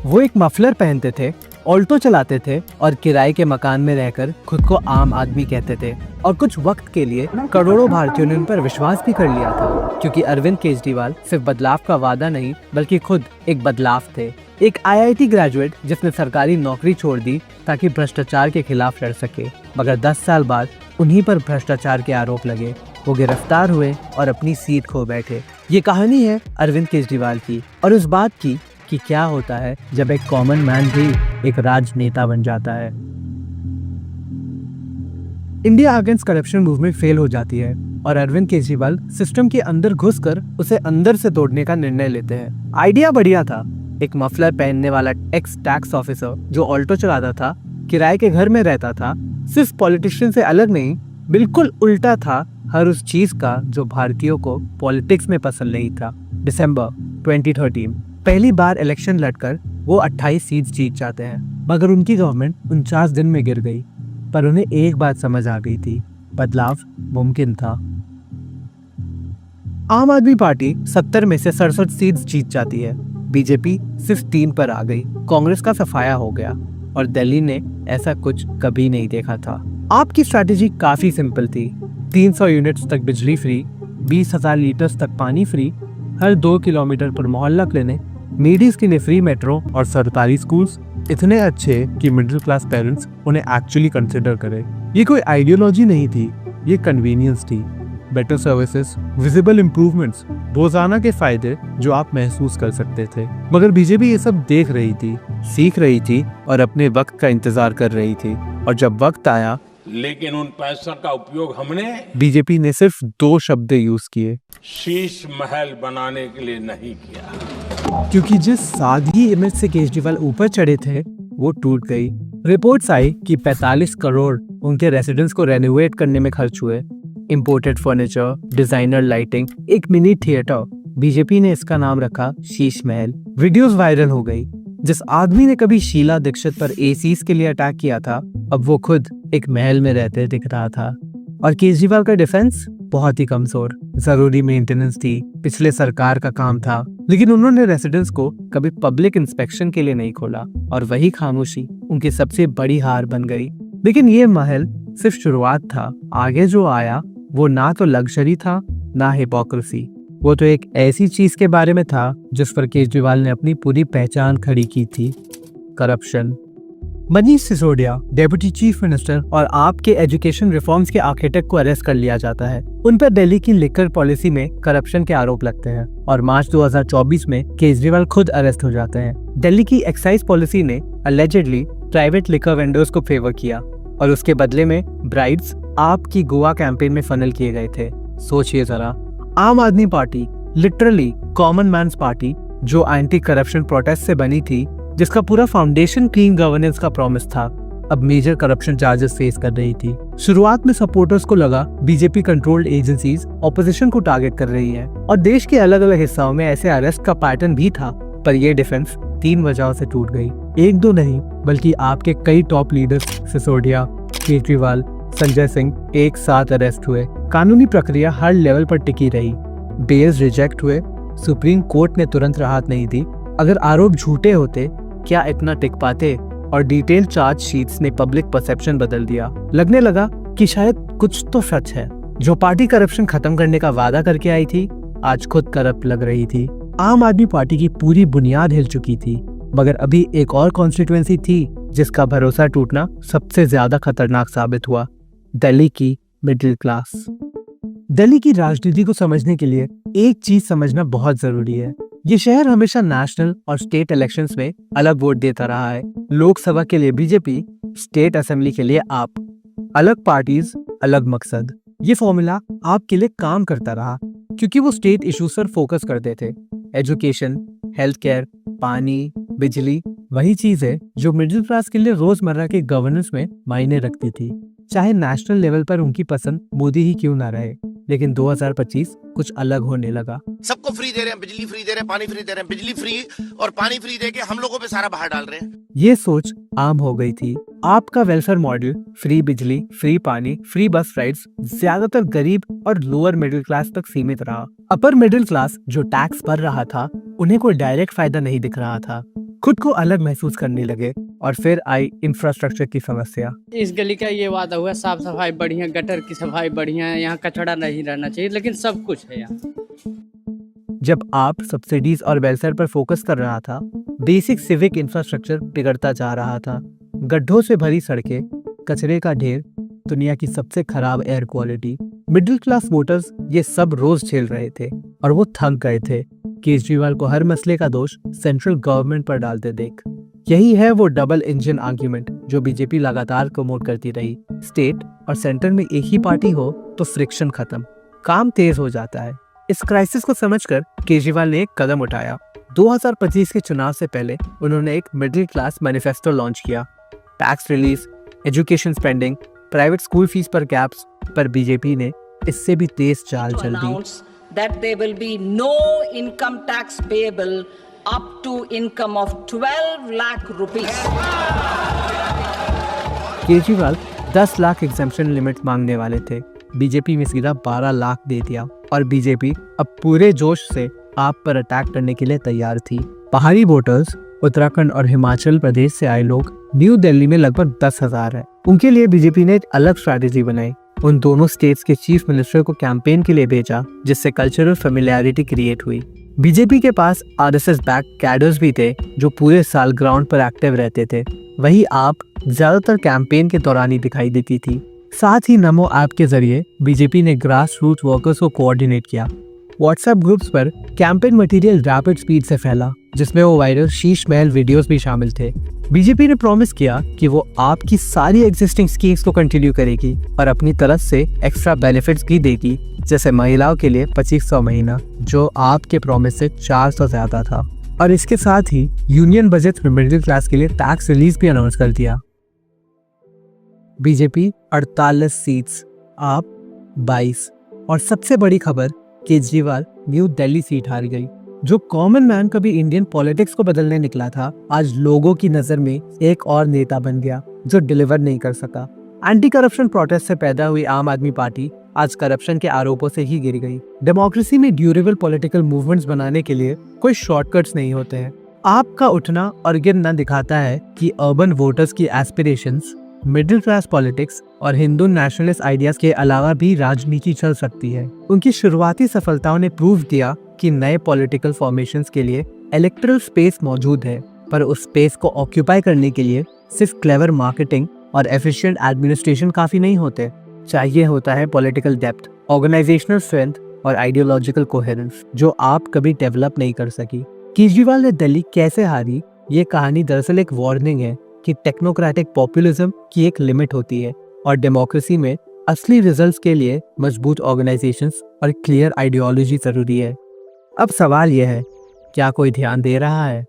वो एक मफलर पहनते थे, ऑल्टो चलाते थे और किराए के मकान में रहकर खुद को आम आदमी कहते थे। और कुछ वक्त के लिए करोड़ों भारतीयों ने उन पर विश्वास भी कर लिया था, क्योंकि अरविंद केजरीवाल सिर्फ बदलाव का वादा नहीं बल्कि खुद एक बदलाव थे। एक IIT ग्रेजुएट जिसने सरकारी नौकरी छोड़ दी ताकि भ्रष्टाचार के खिलाफ लड़ सके, मगर 10 साल बाद उन्हीं पर भ्रष्टाचार के आरोप लगे। वो गिरफ्तार हुए और अपनी सीट खो बैठे। ये कहानी है अरविंद केजरीवाल की और उस बात की कि क्या होता है जब एक कॉमन मैन भी एक राजनेता बन जाता है। India against corruption movement fail हो जाती है और अरविंद केजरीवाल सिस्टम के अंदर घुसकर उसे अंदर से तोड़ने का निर्णय लेते हैं। आइडिया बढ़िया था, एक मफलर पहनने वाला एक्स टैक्स ऑफिसर जो ऑल्टो चलाता था, किराए के घर में रहता था, सिर्फ पॉलिटिशियन से अलग नहीं, बिल्कुल उल्टा था हर उस चीज का जो भारतीयों को पॉलिटिक्स में पसंद नहीं था। दिसंबर 2013 पहली बार इलेक्शन लड़कर वो 28 सीट्स जीत जाते हैं, मगर उनकी गवर्नमेंट 49 दिन में गिर गई। पर उन्हें एक बात समझ आ गई थी, बदलाव मुमकिन था। आम आदमी पार्टी 70 में से 67 सीट्स जीत जाती है, बीजेपी सिर्फ 3 पर आ गई, कांग्रेस का सफाया हो गया और दिल्ली ने ऐसा कुछ कभी नहीं देखा था। आपकी स्ट्रैटेजी काफी सिंपल थी, 300 यूनिट्स तक बिजली फ्री, 20,000 लीटर्स तक पानी फ्री, हर 2 किलोमीटर पर मोहल्ला क्लिनिक, मीडियस के लिए फ्री मेट्रो और सरकारी स्कूल्स इतने अच्छे कि मिडिल क्लास पेरेंट्स उन्हें एक्चुअली कंसिडर करें। ये कोई आइडियोलॉजी नहीं थी, ये कन्वीनियंस थी। बेटर सर्विसेज, विजिबल इम्प्रूवमेंट्स, रोजाना के फायदे जो आप महसूस कर सकते थे। मगर बीजेपी ये सब देख रही थी, सीख रही थी और अपने वक्त का इंतजार कर रही थी। और जब वक्त आया, लेकिन उन पैसों का उपयोग हमने बीजेपी ने सिर्फ 2 शब्द यूज किए, शीश महल बनाने के लिए नहीं किया। क्योंकि जिस सादगी इमेज से केजरीवाल ऊपर चढ़े थे वो टूट गई। रिपोर्ट्स आई कि 45 करोड़ उनके रेसिडेंट्स को रेनोवेट करने में खर्च हुए। इंपोर्टेड फर्नीचर, डिजाइनर लाइटिंग, एक मिनी थिएटर। बीजेपी ने इसका नाम रखा शीश महल। वीडियोस वायरल हो गई। जिस आदमी ने कभी शीला दीक्षित पर एसीज के लिए अटैक किया था, अब वो खुद एक महल में रहते दिख रहा था। और केजरीवाल का डिफेंस बहुत ही कमजोर, जरूरी मेंटेनेंस थी, पिछले सरकार का काम था, लेकिन उन्होंने रेसिडेंट्स को कभी पब्लिक इंस्पेक्शन के लिए नहीं खोला और वही खामोशी उनकी सबसे बड़ी हार बन गई। लेकिन ये महल सिर्फ शुरुआत था, आगे जो आया वो ना तो लग्जरी था ना हिपोक्रेसी, वो तो एक ऐसी चीज के बारे में था जिस पर केजरीवाल ने अपनी पूरी पहचान खड़ी की थी, corruption. Manish Sisodia, deputy chief minister और आपके एजुकेशन रिफॉर्म्स के आर्किटेक्ट को अरेस्ट कर लिया जाता है। उन पर दिल्ली की लिकर पॉलिसी में करप्शन के आरोप लगते हैं और मार्च 2024 में केजरीवाल खुद अरेस्ट हो जाते हैं। दिल्ली की एक्साइज पॉलिसी ने अलेजेडली प्राइवेट लिकर वेंडर्स को फेवर किया और उसके बदले में ब्राइब्स आपकी गोवा कैंपेन में फनल किए गए थे। सोचिए जरा, Aam Aadmi Party literally common man's party जो एंटी करप्शन प्रोटेस्ट से बनी थी, जिसका पूरा फाउंडेशन क्लीन गवर्नेंस का प्रॉमिस था, अब मेजर करप्शन चार्जेस फेस कर रही थी। शुरुआत में सपोर्टर्स को लगा बीजेपी कंट्रोल्ड एजेंसीज ऑपोजिशन को टारगेट कर रही हैं और देश के अलग अलग हिस्सों में ऐसे अरेस्ट का पैटर्न भी था। पर यह डिफेंस 3 वजहों से टूट गई। 1-2 नहीं बल्कि आपके कई टॉप लीडर्स सिसोदिया, केजरीवाल, संजय सिंह एक साथ अरेस्ट हुए। कानूनी प्रक्रिया हर लेवल पर टिकी रही, बेल्स रिजेक्ट हुए, सुप्रीम कोर्ट ने तुरंत राहत नहीं दी। अगर आरोप झूठे होते क्या इतना टिक पाते? और डिटेल चार्ज शीट्स ने पब्लिक परसेप्शन बदल दिया। लगने लगा कि शायद कुछ तो सच है। जो पार्टी करप्शन खत्म करने का वादा करके आई थी, आज खुद करप्ट लग रही थी। आम आदमी पार्टी की पूरी बुनियाद हिल चुकी थी, मगर अभी एक और कॉन्स्टिट्यूएंसी थी जिसका भरोसा टूटना सबसे ज्यादा खतरनाक साबित हुआ, दिल्ली की मिडिल क्लास। दिल्ली की राजनीति को समझने के लिए एक चीज समझना बहुत जरूरी है। ये शहर हमेशा नेशनल और स्टेट इलेक्शंस में अलग वोट देता रहा है। लोकसभा के लिए बीजेपी, स्टेट असेंबली के लिए आप, अलग पार्टीज अलग मकसद। ये फॉर्मूला आपके लिए काम करता रहा क्योंकि वो स्टेट इश्यूज पर फोकस करते थे। एजुकेशन, हेल्थ केयर, पानी, बिजली, वही चीज है जो मिडिल क्लास के लिए रोजमर्रा के गवर्नेंस में मायने रखती थी। चाहे नेशनल लेवल पर उनकी पसंद मोदी ही क्यों ना रहे, लेकिन 2025 कुछ अलग होने लगा। सबको फ्री दे रहे हैं, बिजली फ्री दे रहे हैं, पानी फ्री दे रहे हैं, बिजली फ्री और पानी फ्री देके हम लोगों पे सारा बाहर डाल रहे हैं। ये सोच आम हो गई थी। आपका वेलफेयर मॉडल फ्री बिजली, फ्री पानी, फ्री बस राइड्स ज्यादातर गरीब और लोअर मिडिल क्लास तक सीमित रहा। अपर मिडिल क्लास जो टैक्स भर रहा था, उन्हें कोई डायरेक्ट फायदा नहीं दिख रहा था। खुद को अलग महसूस करने लगे। और फिर आई इंफ्रास्ट्रक्चर की समस्या। इस गली का ये वादा हुआ, साफ सफाई बढ़िया, गटर की सफाई बढ़िया है, यहाँ कचरा नहीं रहना चाहिए, लेकिन सब कुछ है यहाँ। जब आप सब्सिडीज और वेलफेयर पर फोकस कर रहा था, बेसिक सिविक इंफ्रास्ट्रक्चर बिगड़ता जा रहा था। गड्ढों से भरी सड़कें, कचरे का ढेर, दुनिया की सबसे खराब air quality. Middle class voters ये सब रोज झेल रहे थे और वो थक गए थे। केजरीवाल को हर मसले का दोष सेंट्रल गवर्नमेंट पर डालते देख। यही है वो डबल इंजन आर्ग्यूमेंट जो बीजेपी लगातार प्रमोट करती रही। स्टेट और सेंटर में एक ही पार्टी हो तो फ्रिक्शन खत्म, काम तेज हो जाता है। इस क्राइसिस को समझकर केजरीवाल ने एक कदम उठाया। 2025 के चुनाव से पहले उन्होंने एक मिडिल क्लास मैनिफेस्टो लॉन्च किया। Tax release, education spending, private school fees पर कैप्स। पर बीजेपी ने इससे भी तेज चाल चल दी। That there will be no income tax payable up to income of 12 lakh rupees. Kejriwal 10 lakh exemption limit मांगने वाले थे, बीजेपी में सीधा 12 लाख दे दिया और बीजेपी अब पूरे जोश से आप पर अटैक करने के लिए तैयार थी। पहाड़ी वोटर्स, उत्तराखंड और हिमाचल प्रदेश से आए लोग न्यू दिल्ली में लगभग 10,000 है। उनके लिए बीजेपी ने एक अलग स्ट्रैटेजी बनाई। उन दोनों स्टेट्स के चीफ मिनिस्टर को कैंपेन के लिए भेजा, जिससे कल्चरल फेमिलियरिटी क्रिएट हुई। बीजेपी के पास आरएसएस बैक कैडर्स भी थे जो पूरे साल ग्राउंड पर एक्टिव रहते थे। वही आप ज्यादातर कैंपेन के दौरान ही दिखाई देती थी। साथ ही नमो ऐप के जरिए बीजेपी ने ग्रास रूट वर्कर्स को कोऑर्डिनेट किया। व्हाट्सएप ग्रुप्स पर कैंपेन मटेरियल रैपिड स्पीड से फैला, जिसमें वो वायरल शीश महल वीडियोस भी शामिल थे। बीजेपी ने प्रॉमिस किया कि वो आपकी सारी एग्जिस्टिंग स्कीम्स को कंटिन्यू करेगी और अपनी तरफ से एक्स्ट्रा बेनिफिट्स भी देगी, जैसे महिलाओं के लिए 2500 महीना, जो आपके प्रॉमिस से 400 ज्यादा था। और इसके साथ ही यूनियन बजट में मिडिल क्लास के लिए टैक्स रिलीज भी अनाउंस कर दिया। बीजेपी 48 सीट्स, आप 22। और सबसे बड़ी खबर, केजरीवाल न्यू दिल्ली सीट हार गई। जो कॉमन मैन कभी इंडियन पॉलिटिक्स को बदलने निकला था, आज लोगों की नजर में एक और नेता बन गया जो डिलीवर नहीं कर सका। एंटी करप्शन प्रोटेस्ट से पैदा हुई आम आदमी पार्टी आज करप्शन के आरोपों से ही गिर गई। डेमोक्रेसी में ड्यूरेबल पॉलिटिकल मूवमेंट्स बनाने के लिए कोई शॉर्टकट्स नहीं होते हैं। आपका उठना और गिरना दिखाता है कि अर्बन वोटर्स की एस्पिरेशंस, मिडिल क्लास पॉलिटिक्स और हिंदू नेशनलिस्ट आइडियाज के अलावा भी राजनीति चल सकती है। उनकी शुरुआती सफलताओं ने प्रूव किया कि नए पॉलिटिकल फॉर्मेशंस के लिए इलेक्टरल स्पेस मौजूद है, पर उस स्पेस को ऑक्यूपाई करने के लिए सिर्फ क्लेवर मार्केटिंग और एफिशिएंट एडमिनिस्ट्रेशन काफी नहीं होते। चाहिए होता है पॉलिटिकल डेप्थ, ऑर्गेनाइजेशनल स्ट्रेंथ और आइडियोलॉजिकल कोहेरेंस, जो आप कभी डेवलप नहीं कर सकी। केजरीवाल ने दिल्ली कैसे हारी, ये कहानी दरअसल एक वार्निंग है कि टेक्नोक्रेटिक पॉपुलिज्म की एक लिमिट होती है और डेमोक्रेसी में असली रिजल्ट्स के लिए मजबूत ऑर्गेनाइजेशंस और क्लियर आइडियोलॉजी जरूरी है। अब सवाल यह है, क्या कोई ध्यान दे रहा है?